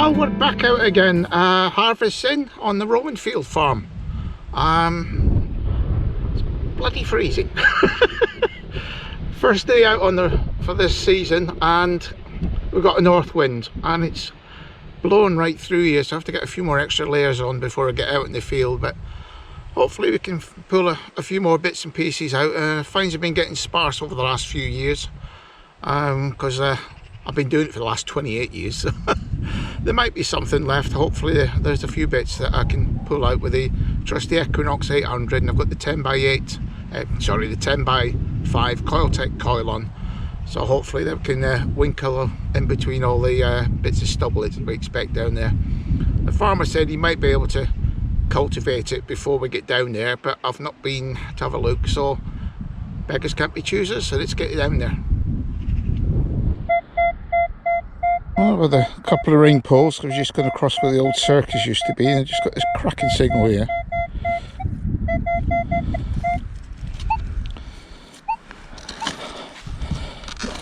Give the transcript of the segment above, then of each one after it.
Well, we're back out again, harvesting on the Rowan Field farm. It's bloody freezing. First day out for this season, and we've got a north wind and it's blowing right through here, so I have to get a few more extra layers on before I get out in the field, but hopefully we can pull a few more bits and pieces out. Finds have been getting sparse over the last few years, because I've been doing it for the last 28 years, so there might be something left. Hopefully there's a few bits that I can pull out with the trusty Equinox 800, and I've got the 10x8, the 10x5 CoilTek coil on, so hopefully that can winkle in between all the bits of stubble that we expect down there. The farmer said he might be able to cultivate it before we get down there, but I've not been to have a look, so beggars can't be choosers, so let's get it down there. Well, with a couple of ring poles, I was just going to cross where the old circus used to be, and I just got this cracking signal here.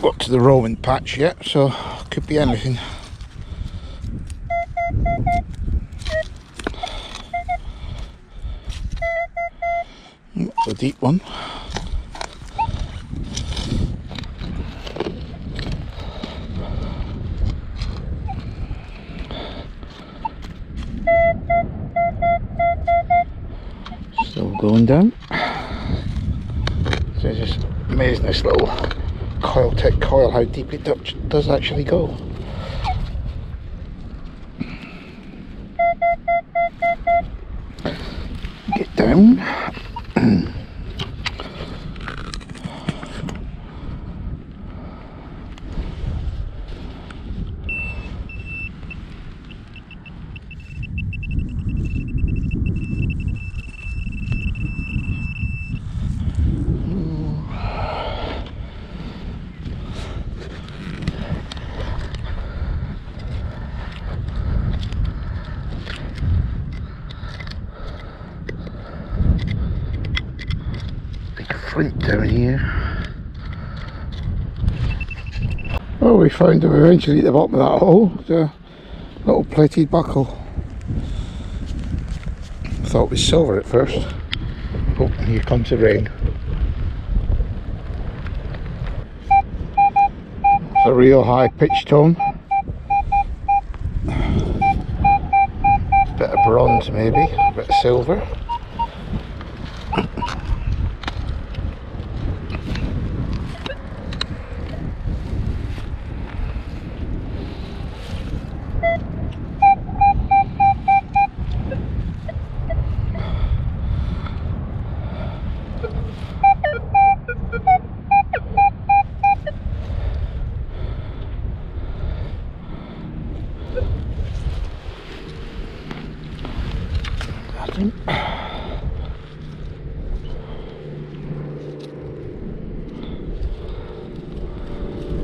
Got to the Rowan patch yet, so could be anything. It's a deep one. Still going down. So it's just amazing, this little CoilTek coil, how deep it does actually go. Get down. Flint down here. Oh, we found him eventually at the bottom of that hole, the little plated buckle. I thought it was silver at first. Oh, and here comes the rain. It's a real high pitch tone. Bit of bronze maybe, a bit of silver.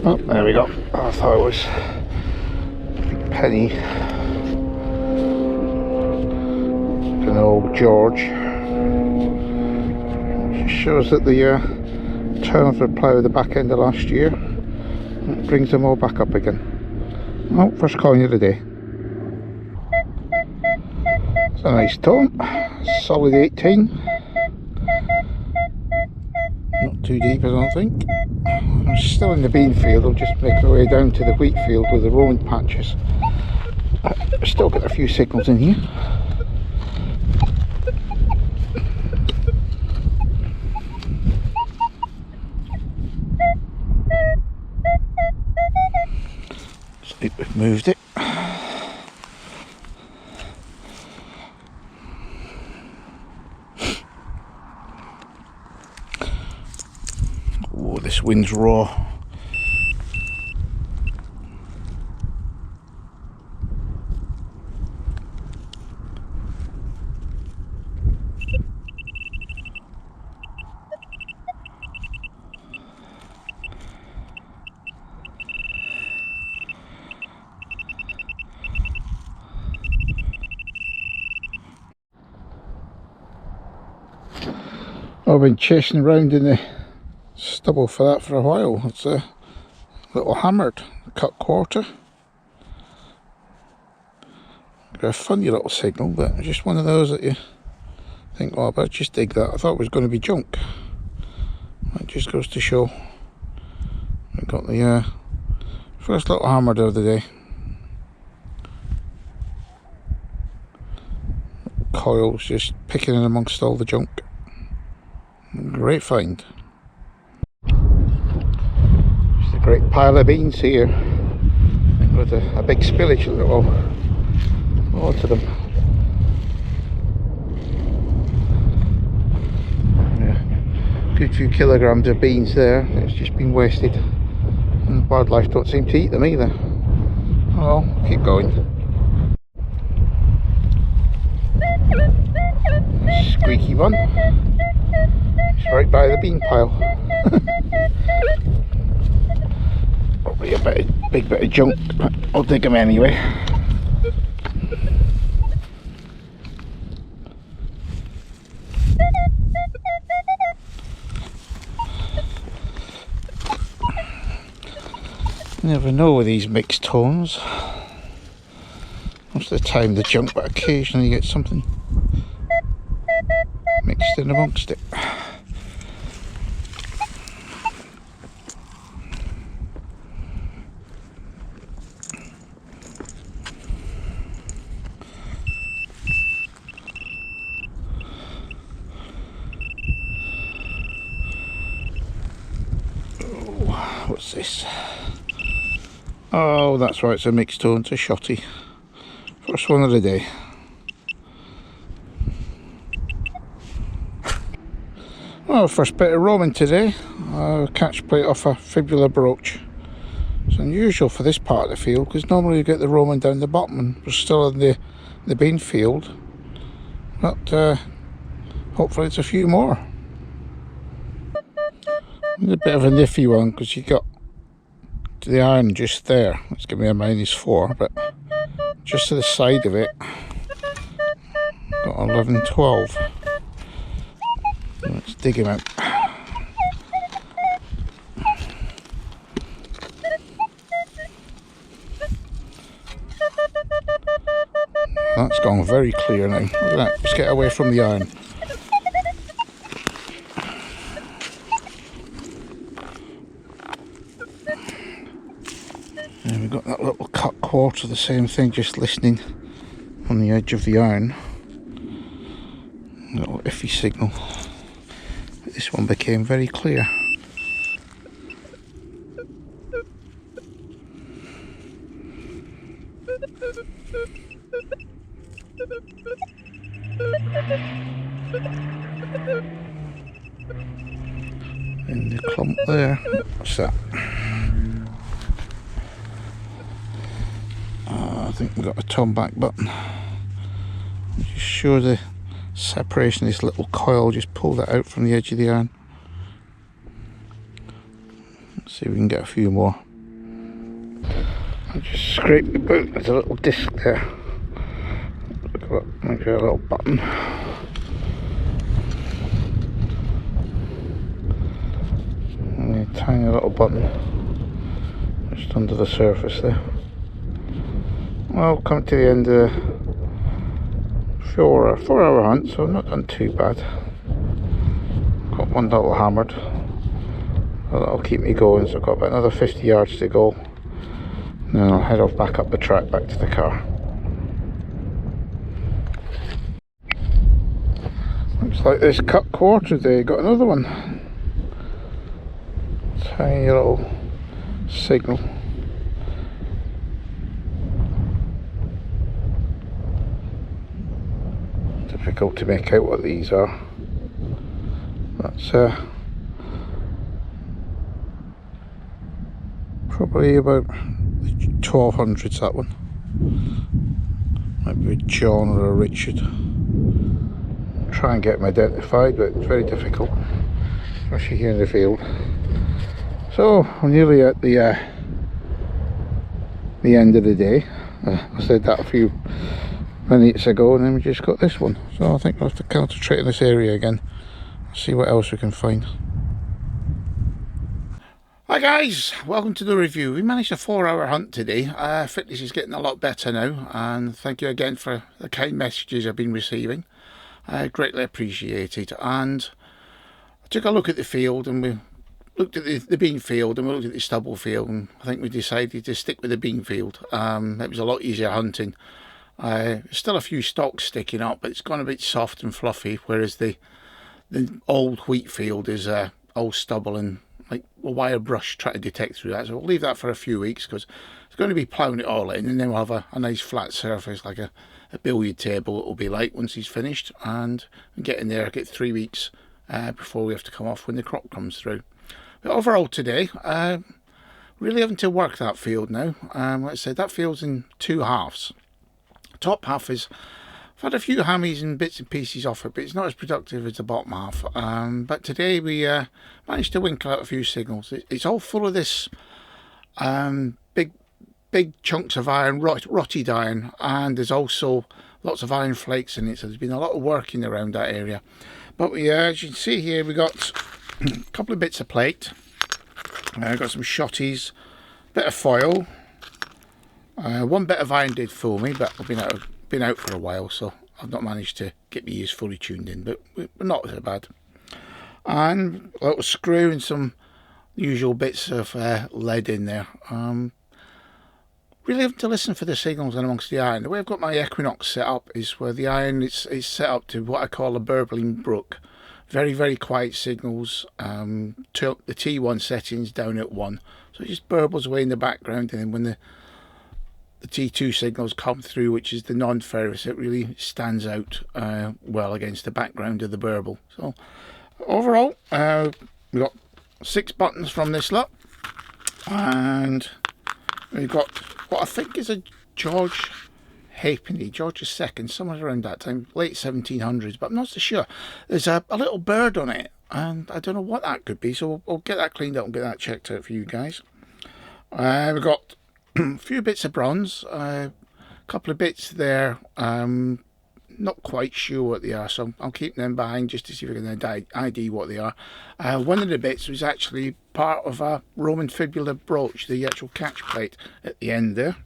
Oh, there we go. I thought it was a big penny. An old George. It shows that the turns were ploughed the back end of last year. It brings them all back up again. Oh, first coin of the day. It's a nice tone. Solid 18. Not too deep, I don't think. I'm still in the bean field. I'll just make my way down to the wheat field with the Rowan patches. I've still got a few signals in here. Looks like we've moved it. Oh, this wind's raw. I've been chasing around in the stubble for that for a while. It's a little hammered cut quarter. a funny little signal, but just one of those that you think, oh, but just dig that. I thought it was going to be junk. It just goes to show. We got the first little hammer of the day. Coils just picking in amongst all the junk. Great find. Just a great pile of beans here. With a big spillage, lots of them. Yeah, good few kilograms of beans there. It's just been wasted, and wildlife don't seem to eat them either. Oh, well, keep going. Squeaky one. It's right by the bean pile. Probably a big bit of junk, but I'll dig them anyway. You never know with these mixed tones. Most of the time the junk, but occasionally you get something mixed in amongst it. Oh, what's this? Oh, that's right, it's a mixed tone, it's a shotty. First one of the day. Well, first bit of roaming today. Catch plate off a fibula brooch. It's unusual for this part of the field, because normally you get the roaming down the bottom, and we're still in the bean field. But hopefully it's a few more. It's a bit of a niffy one, because you got the iron just there. Let's give me a -4, but just to the side of it, got 11, 12. Let's dig him out. That's gone very clear now. Look at that. Let's get away from the iron. And we've got that little cut quarter, the same thing, just listening on the edge of the iron. A little iffy signal. But this one became very clear. In the clump there. What's that? I think we've got a turn back button. Just show the separation of this little coil. Just pull that out from the edge of the iron. Let's see if we can get a few more. I'll just scrape the boot. There's a little disc there. Look at that. Maybe a little button. And a tiny little button just under the surface there. Well, come to the end of the 4-hour hunt, so I've not done too bad. Got one little hammered. Well, that'll keep me going, so I've got about another 50 yards to go. And then I'll head off back up the track, back to the car. Looks like this cut quarter there, got another one. Tiny little signal. Difficult to make out what these are. That's probably about 1200s, that one. Might be a John or a Richard. Try and get them identified, but it's very difficult, especially here in the field. So I'm nearly at the end of the day. I said that a few minutes ago, and then we just got this one. So I think I'll have to concentrate in this area again, see what else we can find. Hi guys, welcome to the review. We managed a 4-hour hunt today. Fitness is getting a lot better now, and thank you again for the kind messages I've been receiving. I greatly appreciate it. And I took a look at the field, and we looked at the bean field, and we looked at the stubble field, and I think we decided to stick with the bean field. It was a lot easier hunting. Still a few stalks sticking up, but it's gone a bit soft and fluffy, whereas the old wheat field is all stubble and like a wire brush trying to detect through that. So we'll leave that for a few weeks because it's going to be ploughing it all in, and then we'll have a nice flat surface like a billiard table. It'll be like once he's finished, and get in there, get 3 weeks before we have to come off when the crop comes through. But overall today, really having to work that field now. Like I said, that field's in 2 halves. Top half is, I've had a few hammies and bits and pieces off it, but it's not as productive as the bottom half. But today we managed to winkle out a few signals. It's all full of this big chunks of iron, rotted iron, and there's also lots of iron flakes in it, so there's been a lot of working around that area. But we, as you can see here, we got a couple of bits of plate. Got some shotties, bit of foil. One bit of iron did fool me, but I've been out for a while, so I've not managed to get my ears fully tuned in, but we're not so bad. And a little screw and some usual bits of lead in there. Really having to listen for the signals in amongst the iron. The way I've got my Equinox set up is where the iron is set up to what I call a burbling brook. Very, very quiet signals. The T1 settings down at 1. So it just burbles away in the background, and then when the T2 signals come through, which is the non-ferrous, it really stands out well against the background of the burble. So overall, we've got 6 buttons from this lot, and we've got what I think is a George Halfpenny, George II, somewhere around that time, late 1700s, but I'm not so sure. There's a little bird on it, and I don't know what that could be, so we'll get that cleaned up and get that checked out for you guys. We've got a few bits of bronze, a couple of bits there, not quite sure what they are, so I'll keep them behind just to see if we can ID what they are. One of the bits was actually part of a Roman fibula brooch, the actual catch plate at the end there.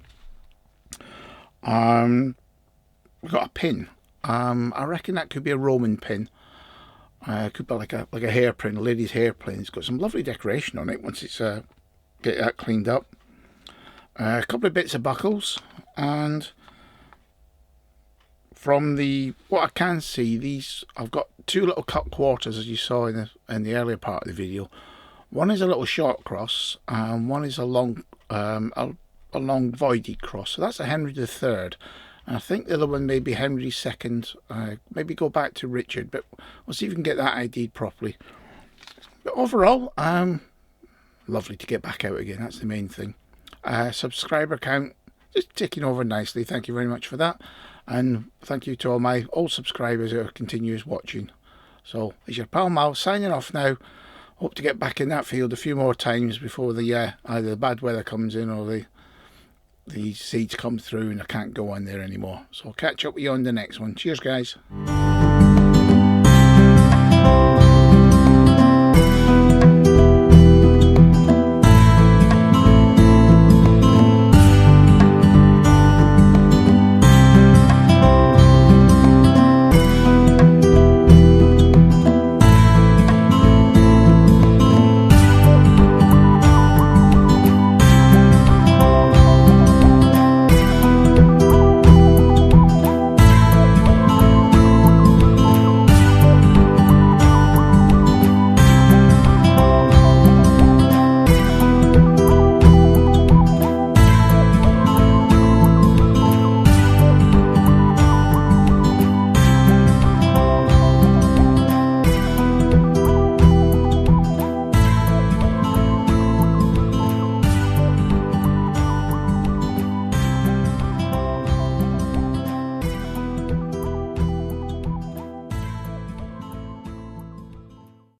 We've got a pin. I reckon that could be a Roman pin. It could be like a hairpin, a lady's hairpin. It's got some lovely decoration on it once it's get that cleaned up. A couple of bits of buckles, and from what I can see, these I've got 2 little cut quarters, as you saw in the earlier part of the video. One is a little short cross, and one is a long voided cross. So that's a Henry III, and I think the other one may be Henry II. Maybe go back to Richard, but we'll see if we can get that ID'd properly. But overall, lovely to get back out again. That's the main thing. Subscriber count just ticking over nicely. Thank you very much for that, and thank you to all my old subscribers who are continuous watching. So it's your pal Mal signing off now. Hope to get back in that field a few more times before the either the bad weather comes in or the seeds come through and I can't go on there anymore. So I'll catch up with you on the next one. Cheers guys.